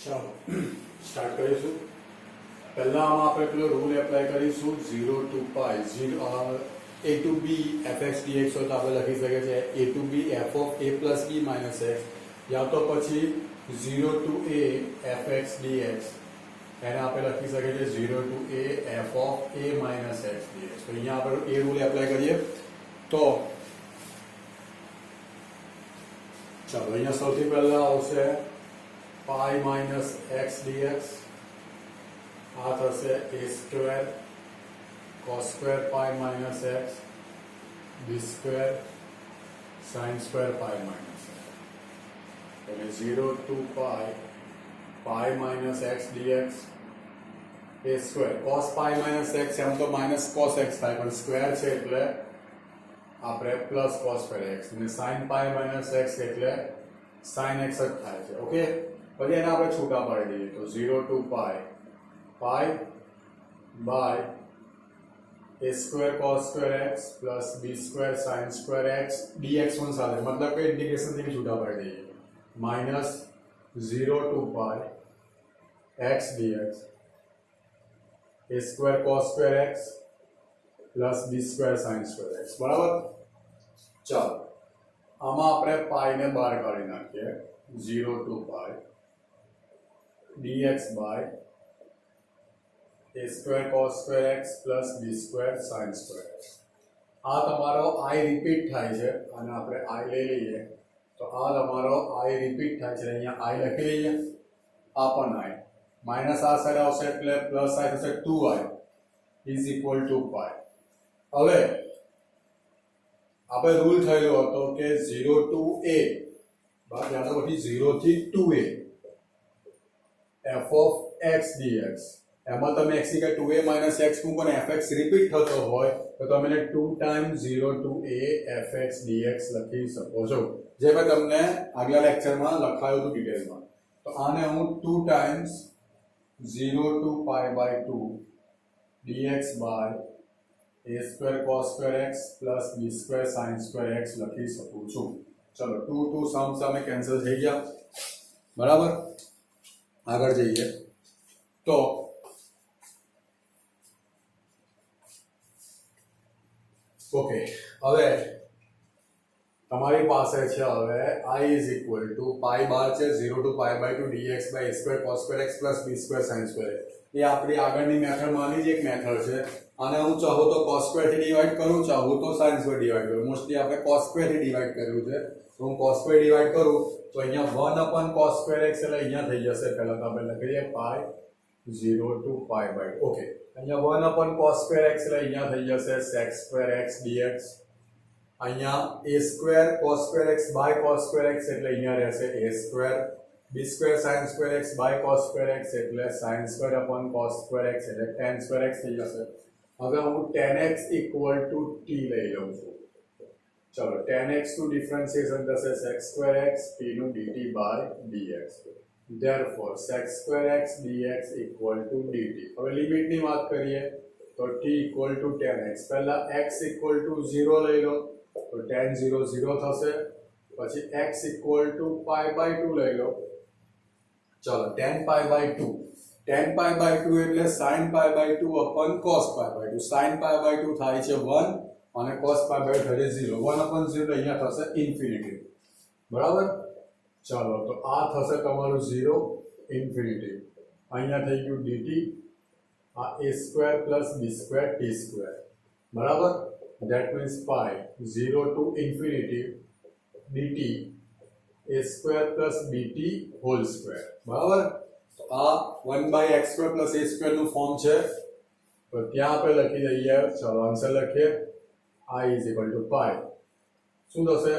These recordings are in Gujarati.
ચાલો સ્ટાર્ટ કરીશું. પહેલા આમાં આપણે પેલો રૂલ એપ્લાય કરીશું 0 to pi 0 a to b fx dx હોય તો આપણે લખી શકીએ છીએ a to b f of a plus b minus x, યા તો પછી 0 to a fx dx એને આપણે લખી શકીએ છીએ 0 to a f of a minus x dx. તો અહીંયા આપણે એ રૂલ એપ્લાય કરીએ તો ચાલો અહીંયા સૌથી પહેલા આવશે pi minus x dx, આ થશે a square cos square pi minus x b square sin square pi minus x. એટલે 0 to pi minus x dx a square cos pi minus x એમ તો minus cos x થાય પણ સ્ક્વેર છે એટલે આપણે પ્લસ cos square x અને sin pi minus x એટલે sin x જ થાય છે. ઓકે, પછી એને આપણે છૂટા પાડી દઈએ તો 0 to pi by a square cos square x plus b square sin square x dx one સાથે मतलब કે ઇન્ટિગ્રેશન થી છૂટા પાડી દઈએ minus 0 to pi x dx a square cos square x plus b square sin square x. બરાબર. ચાલો આમાં આપણે પાઈ ને બહાર કાઢી નાખીએ 0 to pi dx by a square cos square x plus b square sin square x. આ તમારો i રિપીટ થાય છે અને આપણે i લઈ લઈએ તો આ તમારો i રિપીટ થાય છે, અહીંયા i લખી લઈએ, આ પણ i માઈનસ આ સાઈડ આવશે એટલે પ્લસ i થશે 2i is equal to pi. હવે આપણે રૂલ થયેલો હતો કે 0 to a બાદ યાદ રાખો 0 થી 2a f of x dx, એમાં તમે x ની જગ્યાએ 2a minus x મૂકો ને fx રિપીટ થતો હોય તો તમે 2 times 0 to a fx dx લખી શકો છો, જે મેં તમને આગલા લેક્ચરમાં લખાયું હતું ડિટેલમાં. તો આને હું 2 times 0 to pi by 2 dx by a square cos square x plus b square sin square x લખી શકું છું. ચલો 2 સામે કેન્સલ થઈ ગયા. બરાબર, આગળ જઈએ તો ઓકે, હવે તમારી પાસે છે હવે i is equal to pi બાર છે 0 to pi by 2 dx by a square cos square x plus b square sin square x. એ આપણી આગળની મેથડમાંની જ એક મેથડ છે. આને હું ચાહું તો cos square થી ડિવાઇડ કરું, ચાહું તો sin square ડિવાઇડ કરું. મોસ્ટલી આપણે cos square થી ડિવાઇડ કર્યું છે તો હું cos square ડિવાઇડ કરું તો અહીંયા 1 upon cos square x એટલે અહીંયા થઈ જશે. પહેલા તો આપણે લખીએ pi 0 to pi by 2. Okay, અહીંયા 1 upon cos square x એટલે અહીંયા થઈ જશે sec square x dx. અહીંયા a square cos square x by cos square x એટલે અહીંયા રહેશે a square, b square sin square x by cos square x એટલે sin square upon cos square x એટલે tan square x થઈ જશે. હવે હું tan x equal to t લઈ લઉં છું. ચલો tan x નું ડિફરન્શિએશન થશે sec square x t નું dt by dx. therefore sec square x dx equal to dt. હવે લિમિટની વાત કરીએ તો t equal to tan x, પહેલા x equal to 0 લઈ લો તો tan 0 0 થશે, પછી x equal to pi by 2 લઈ લો. ચલો tan pi by 2 એટલે sin pi by 2 upon cos pi by 2. sin pi by 2 થાય છે 1 અને cos pi by 2 થાય છે 0. 1 upon 0 અહીંયા થશે ઇન્ફિનિટી. બરાબર. ચાલો તો આ થશે તમારું 0 ઇન્ફિનિટી. અહીંયા થઈ ગયું dt, આ a square plus b square t square. બરાબર. that means pi 0 to infinity dt a square plus bt whole square. બરાબર. તો આ 1 by x square plus a square નું ફોર્મ છે તો ત્યાં આપણે લખી દઈએ. ચલો આન્સર લખીએ I is equal to pi શું થશે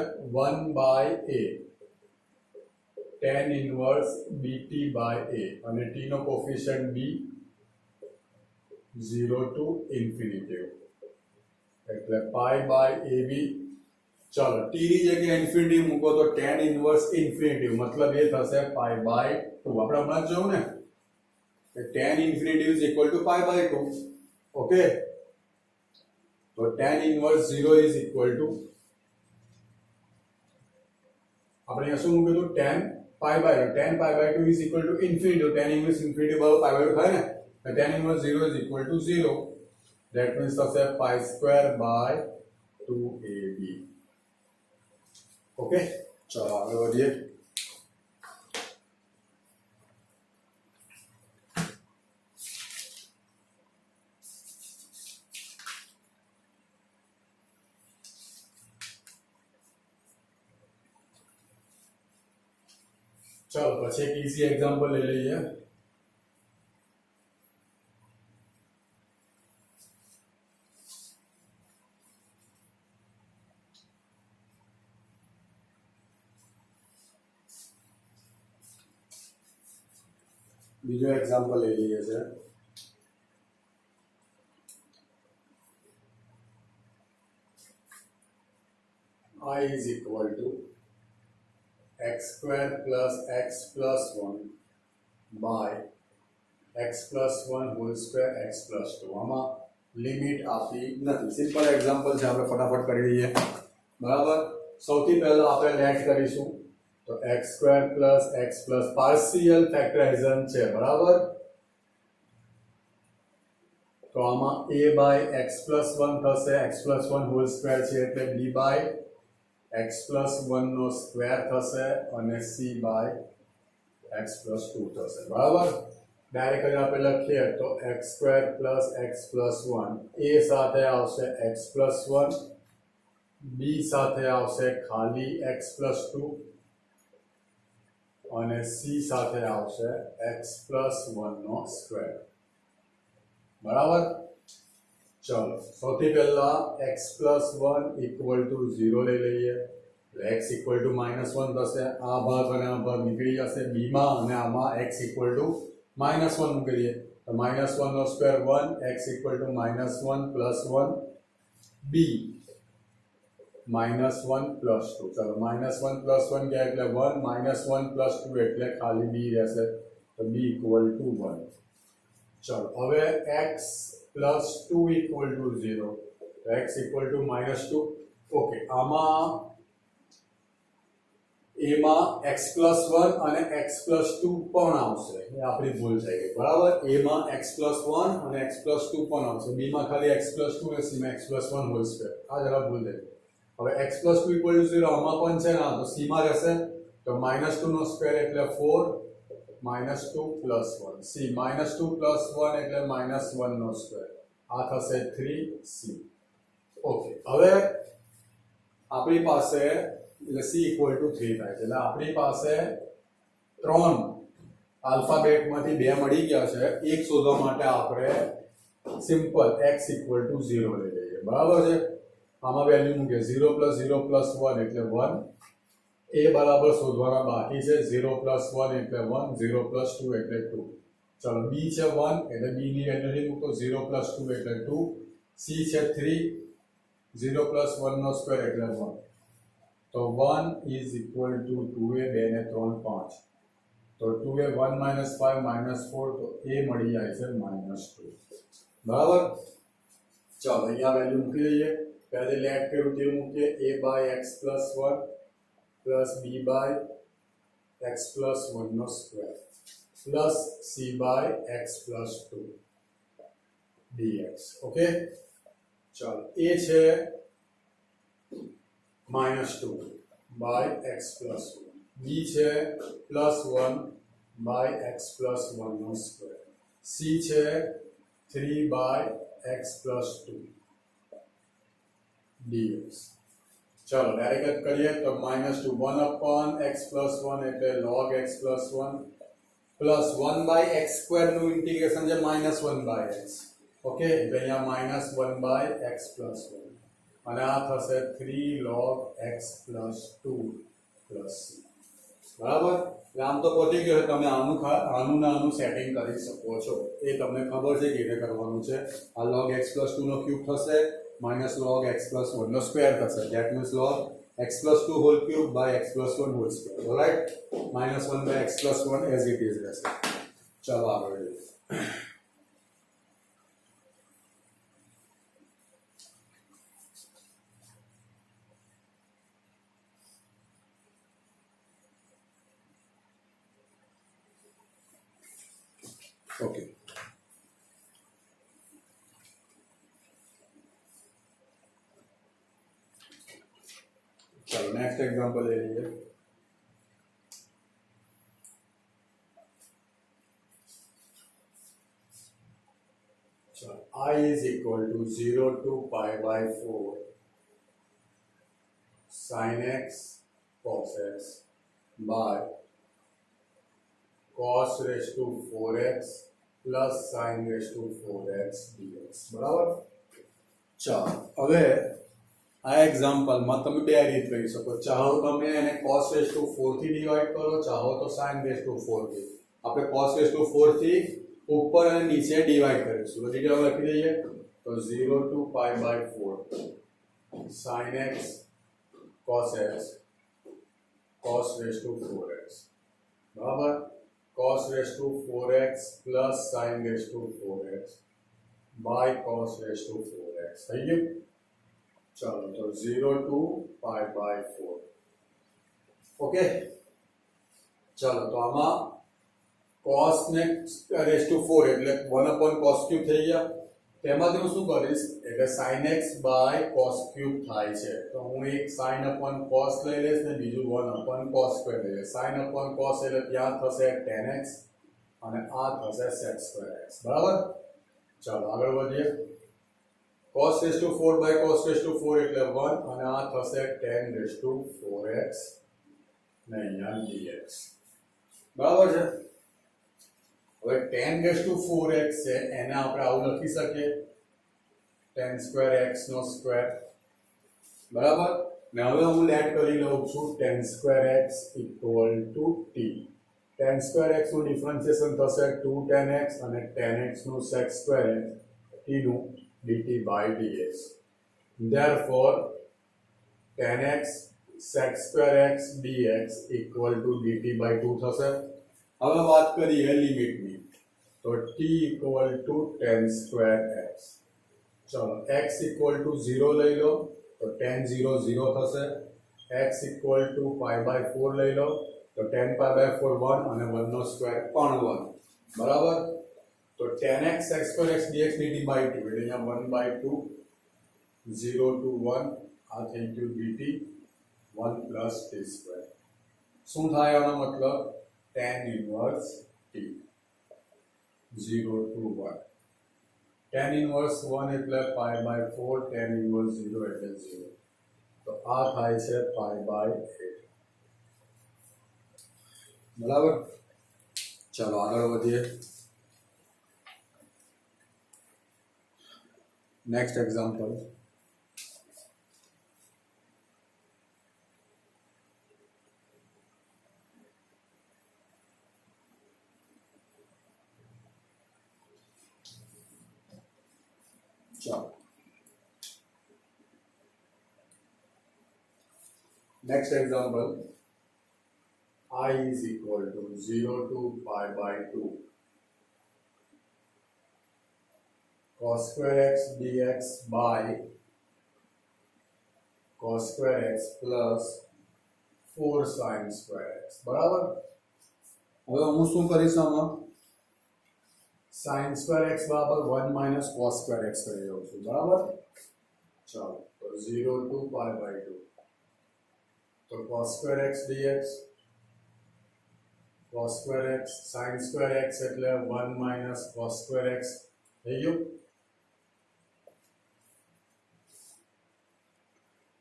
1 by a tan inverse bt by a અને t નો કોફિશિયન્ટ b 0 to infinity એટલે pi by ab. ચલો t ની જગ્યાએ ઇન્ફિનિટી મૂકો તો tan ઇન્વર્સ ઇન્ફિનિટી મતલબ એ થશે pi by 2. આપણે હમણાં જ જોયું ને કે tan infinity is equal to pi by 2. Okay, તો tan inverse 0 is equal to આપણે અહીંયા શું મૂક્યું હતું tan pi by 2 tan pi by 2 is equal to infinity tan inverse infinity बराबर पाई बाय 2 થાય ને tan inverse 0 is equal to 0 that means થશે pi square by 2ab okay चलो आगे बढ़िए चलो પછી એક ઈઝી એક્ઝામ્પલ લઈ લઈએ બીજો એક્ઝામ્પલ લઈ લઈએ છે I is equal to x square plus x plus 1 by x plus 1 whole square x plus 2 આમાં લિમિટ આપી નથી સિમ્પલ એક્ઝામ્પલ છે આપણે ફટાફટ કરી લઈએ બરાબર સૌથી પહેલા આપણે લેટ કરીશું તો x square plus x plus partial factorization છે બરાબર તો આમાં a by x plus 1 થશે x plus 1 whole square છે એટલે b by x plus 1 નો સ્ક્વેર થશે અને c by x plus 2 થશે બરાબર ડાયરેક્ટ જ આપણે લખીએ તો x square plus x plus 1 a સાથે આવશે x plus 1 b સાથે આવશે ખાલી x plus 2 અને c સાથે આવશે x plus 1 નો સ્ક્વેર બરાબર चलो સૌથી પહેલા x plus 1 equal to 0 લઈ લઈએ એટલે x equal to -1 થશે આ ભાગ અને આ ભાગ નીકળી જશે b માં અને આમાં x equal to -1 મૂકી દઈએ તો -1 નો square 1 x equal to -1 plus 1 b -1 plus 2 चलो -1 plus 1 क्या એટલે 1 -1 plus 2 એટલે ખાલી b રહેશે તો b equal to 1 चलो હવે x plus 2 equal to 0 तो x equal to -2 ओके आमा a માં x plus 1 અને x plus 2 પણ આવશે એ આપણી ભૂલ થઈ ગઈ બરાબર a માં x plus 1 અને x plus 2 પણ આવશે b માં ખાલી x plus 2 અને c માં x plus 1 હોલ સ્ક્વેર આ જરા ભૂલ થઈ હવે x plus 2 equal to 0 આમાં પણ છે ના તો c માં રહેશે તો -2 નો સ્ક્વેર એટલે 4 -2 plus 1 c -2 plus 1 એટલે -1 નો સ્ક્વેર આ થશે 3c ઓકે હવે આપણી પાસે એટલે c equal to 3 થાય છે એટલે આપણી પાસે ત્રણ આલ્ફાબેટમાંથી બે મળી ગયા છે એક શોધવા માટે આપણે સિમ્પલ x equal to 0 લઈ લઈએ બરાબર છે આમાં વેલ્યુ મૂકીએ 0 plus 0 plus 1 એટલે 1 a બરાબર શોધવાના બાકી છે 0 plus 1 એટલે 1 0 plus 2 એટલે 2 चलो b છે 1 એટલે b ની વેલ્યુ નહીં મૂકો 0 plus 2 એટલે 2 c છે 3 0 plus 1 નો સ્ક્વેર એટલે 1 તો 1 is equal to 2a 2 ને 3 5 તો 2a 1 minus 5 minus 4 તો a મળી જાય છે -2 બરાબર ચાલો અહીંયા વેલ્યુ મૂકી દઈએ પહેલે લેટ કર્યું તે મૂકીએ a by x plus 1 plus b by x plus 1 નો square plus c by x plus 2 dx okay चलो a છે -2 by x plus 1 b છે +1 by x plus 1 નો સ્ક્વેર c છે 3 by x plus 2 dx चलो डायरेक्ट करिए तो -2 1 upon x plus 1 એટલે log x plus 1 plus 1 by x square નું ઇન્ટિગ્રેશન છે -1 by x ઓકે એટલે અહીંયા -1 by x plus 1 અને આ થશે 3 log x plus 2 plus c બરાબર એટલે આમ તો પતી ગયો તમે આનું ને આનું સેટિંગ કરી શકો છો એ તમને ખબર છે કે રીતે કરવાનું છે આ log x plus 2 નો ક્યુબ થશે minus log x plus 1 નો સ્ક્વેર થશે that means log x plus 2 whole cube by x plus 1 whole square all right -1 by x plus 1 as it is રહેશે ચલો આગળ જોઈએ ઓકે, चलो नेक्स्ट एग्जांपल ले लीजिए। I is equal to 0 to pi by 4 sin x cos x by cos raised to 4x plus sin raised to 4x dx બરાબર। ચાલો હવે આ એક્ઝામ્પલમાં તમે બે રીત કરી શકો, ચાહો તમે એને cos raised to 4 થી ડિવાઈડ કરો, ચાહો તો sin raised to 4 થી। આપણે cos raised to 4 થી ऊपर અને નીચે ડિવાઈડ કરીશું, તો ડિટેલ લખી દઈએ તો 0 to pi by 4 sin x cos x cos raised to 4x બરાબર, cos raised to 4x plus sin raised to 4x by cos raised to 4x થઈ ગયું। ચાલો તો 0 to pi by 4 ઓકે। ચાલો તો આમાં cos ને raised to 4 એટલે 1 upon cos cube થઈ ગયા, તેમાંથી હું શું કરીશ એટલે sin x by cos cube થાય છે, તો હું એક sin upon cos લઈ લઈશ ને બીજું 1 upon cos square લઈ લઈશ। sin upon cos એટલે ત્યાં થશે tan x અને આ થશે sec square x બરાબર। ચાલો આગળ વધીએ, cos raised to 4 by cos raised to 4 એટલે 1 અને આ થશે tan raised to 4x ને અહીંયા dx બરાબર છે। હવે tan raised to 4x છે એને આપણે આવું લખી શકીએ tan square x નો સ્ક્વેર બરાબર, ને હવે હું લેટ કરી લઉં છું tan square x equal to t। tan square x નું ડિફરન્શિએશન થશે 2 tan x અને tan x નું sec square x t નું dt by dx, therefore tan x sec square x dx equal to dt by 2 થશે। હવે વાત કરીએ લિમિટની, તો t equal to tan square x, ચલો x equal to 0 લઈ લો તો tan 0 0 થશે, x equal to pi by 4 લઈ લો તો tan pi by 4 1 અને 1 નો સ્ક્વેર પણ 1 બરાબર। તો tan x sec square x dx dt by 2 એટલે અહીંયા 1 by 2 0 to 1 આ થઈ ગયું dt 1 plus t square, શું થાય આનો મતલબ tan inverse t 0 to 1, tan inverse 1 એટલે pi by 4 tan inverse 0 એટલે 0, તો આ થાય છે pi by 8 બરાબર। ચાલો આગળ વધીએ, next example Next example, I is equal to 0 to pi by 2 cos square x dx by cos square x plus 4 sin square x બરાબર। હવે હું શું કરીશ આમાં sin square x બરાબર 1 minus cos square x કરી દઉં છું બરાબર। ચાલો તો 0 to pi by 2 तो cos square x dx cos square x sin square x એટલે 1 minus cos square x થઈ ગયું।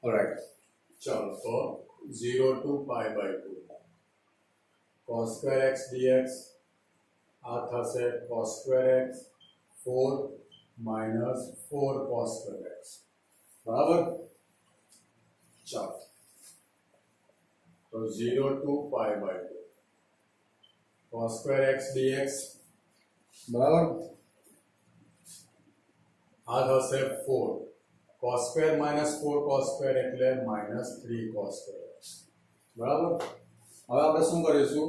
ऑलराइट, चलो तो 0 to pi by 2 cos square x dx आ થશે cos square x 4 minus 4 cos square x બરાબર। ચાલો तो 0 to pi by 2 cos square x dx बराबर आ થશે 4 cos square minus 4 cos square એટલે minus 3 cos square x બરાબર। હવે આપણે શું કરીશું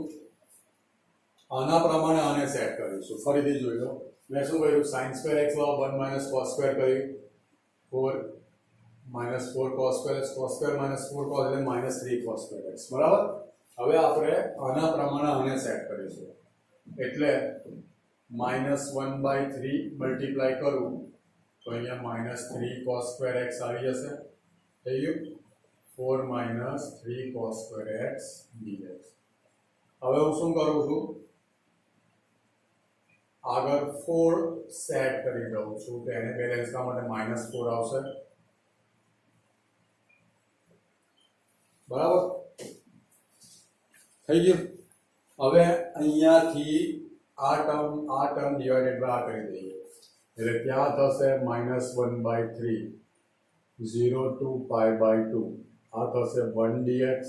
આના પ્રમાણે આને સેટ કરીશું, ફરીથી જોઈ લો મેં શું કર્યું sin square x વાળો 1 minus cos square કર્યું 4 minus 4 cos square x cos square minus 4 cos એટલે minus 3 cos square x બરાબર। હવે આપણે આના પ્રમાણે આને સેટ કરીશું એટલે -1/3 મલ્ટીપ્લાય કરું તો અહીંયા -3 cos square x આવી જશે. થઈ ગયું? 4 - 3 cos square x dx. હવે હું શું કરું છું, આગળ 4 સેટ કરી દઉં છું તો એને બેલેન્સ કરવા માટે -4 આવશે. બરાબર થઈ ગયું. હવે અહીંયાથી આ ટર્મ ડિવાઇડેડ બાય આ કરી દઈએ એટલે ત્યાં થશે -1/3 0 to π/2 આ થશે 1 dx.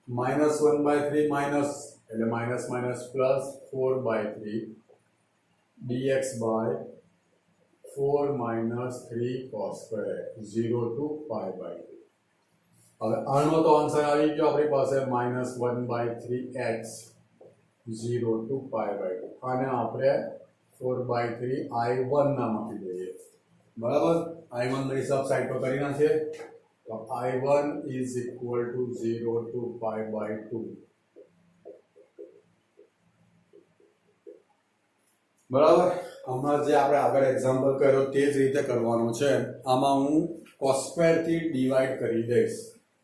-1/3 માઇનસ એટલે minus minus plus 4/3 dx by 4 - 3 cos square x 0 to π/2. હવે આનો તો આન્સર આવી ગયો આપણી પાસે -1/3x 0 to π/2. આને આપણે 4/3 I1 નામ આપી દઈએ. બરાબર, I1 નો હિસાબ સાઈડ પર કરી નાખીએ તો I1 is equal to 0 to π/2. બરાબર, હમણાં જે આપણે આગળ એક્ઝામ્પલ કર્યો તે જ રીતે કરવાનું છે. આમાં હું cos સ્ક્વેર થી ડિવાઈડ કરી દઈશ.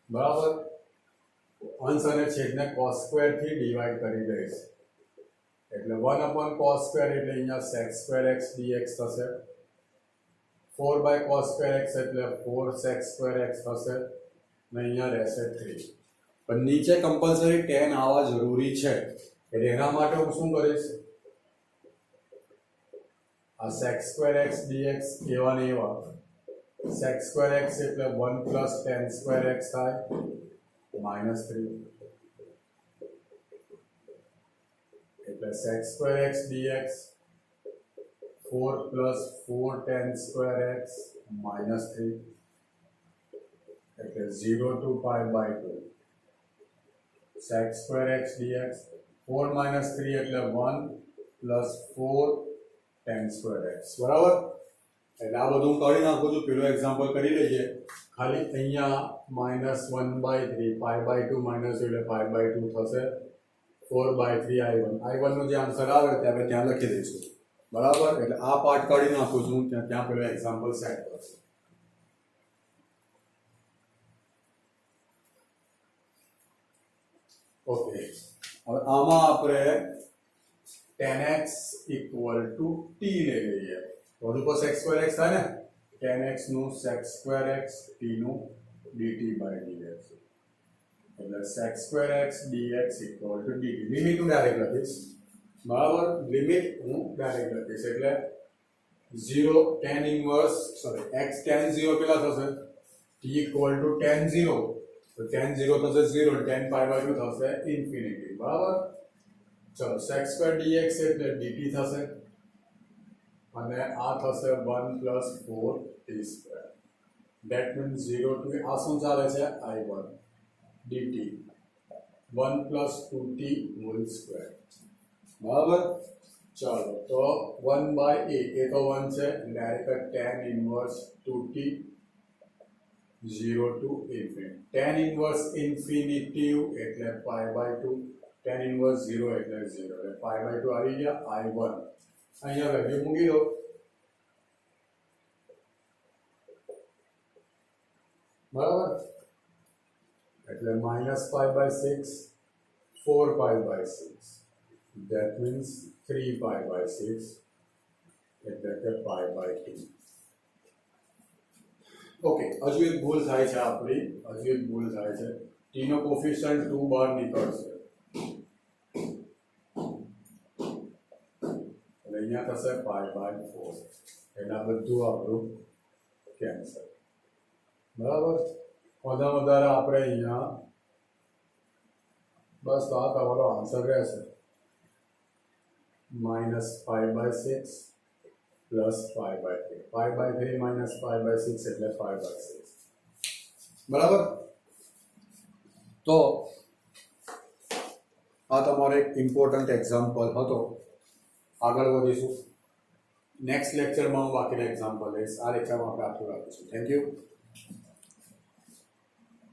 બરાબર, અંશ અને છેદને cos સ્ક્વેર થી ડિવાઈડ કરી દઈશ એટલે 1/cos સ્ક્વેર એટલે અહીંયા sec સ્ક્વેર x dx થશે. 4/cos સ્ક્વેર x એટલે 4 sec સ્ક્વેર x થશે અને અહીંયા રહેશે 3. પણ નીચે કમ્પલસરી tan આવવા જરૂરી છે એટલે એના માટે હું શું કરીશ, આ sec સ્ક્વેર x dx એવા ને એવા sec સ્ક્વેર x એટલે 1 plus tan સ્ક્વેર x થાય -3 એટલે sec square x dx 4 plus 4 tan square x -3 એટલે 0 to π/2 sec square x dx 4 - 3 એટલે 1 plus 4 tan સ્ક્વેર x. બરાબર, એટલે આ બધું કરી નાખું છું. પેલું એક્ઝામ્પલ કરી લઈએ. ખાલી અહીંયા -1/3 π/2 માઇનસ એટલે π/2 થશે 4/3 I1 નો જે આન્સર આવે તે આપણે ત્યાં લખી દઈશું. બરાબર, એટલે આ પાર્ટ કાઢી નાખું છું ત્યાં પેલું એક્ઝામ્પલ સેટ કરશે. ઓકે, હવે આમાં આપણે tan x equal to t લઈ લઈએ. વધુ પર sec square x થાય ને, tan x નું sec square x t નું dt by dx એટલે sec square x dx equal to dt. Limit હું ડાયરેક્ટ લખીશ. બરાબર, લિમિટ હું ડાયરેક્ટ લખીશ એટલે 0 tan ઇન્વર્સ x tan 0 કેટલા થશે, t equal to tan 0 તો tan 0 થશે 0 tan π/2 થશે ઇન્ફિનિટી. બરાબર, ચલો sec square dx એટલે dt થશે અને આ થશે 1 plus 4 t square. That means 0 to આ શું ચાલે છે I1 dt 1 plus 2t whole square. બરાબર, ચાલો તો 1/a એ તો 1 છે direct tan inverse 2t 0 to infinity. tan inverse infinity એટલે π/2, tan ઇન્વર્સ 0 એટલે 0 એટલે π/2 આવી ગયા I1. અહીંયા વેલ્યુ મૂકી દો. બરાબર, એટલે -π/6 4π/6 that means 3π/6 એટલે કે π/2. ઓકે, હજુ એક ભૂલ થાય છે આપણી, t નો કોફિશિયન્ટ 2 બહાર નીકળશે એટલે અહીંયા થશે π/4 એટલે આ બધું આપણું કેન્સલ. બરાબર, વધારે આપણે અહીંયા બસ આ તમારો આન્સર રહેશે -π/6 plus π/3 π/3 minus π/6 એટલે 5/6. બરાબર, તો આ તમારો એક ઇમ્પોર્ટન્ટ એક્ઝામ્પલ હતો. આગળ વધીશું નેક્સ્ટ લેક્ચરમાં હું બાકીના એક્ઝામ્પલ લઈશ. આ લેક્ચરમાં આપણે આટલું રાખીશું. Thank you.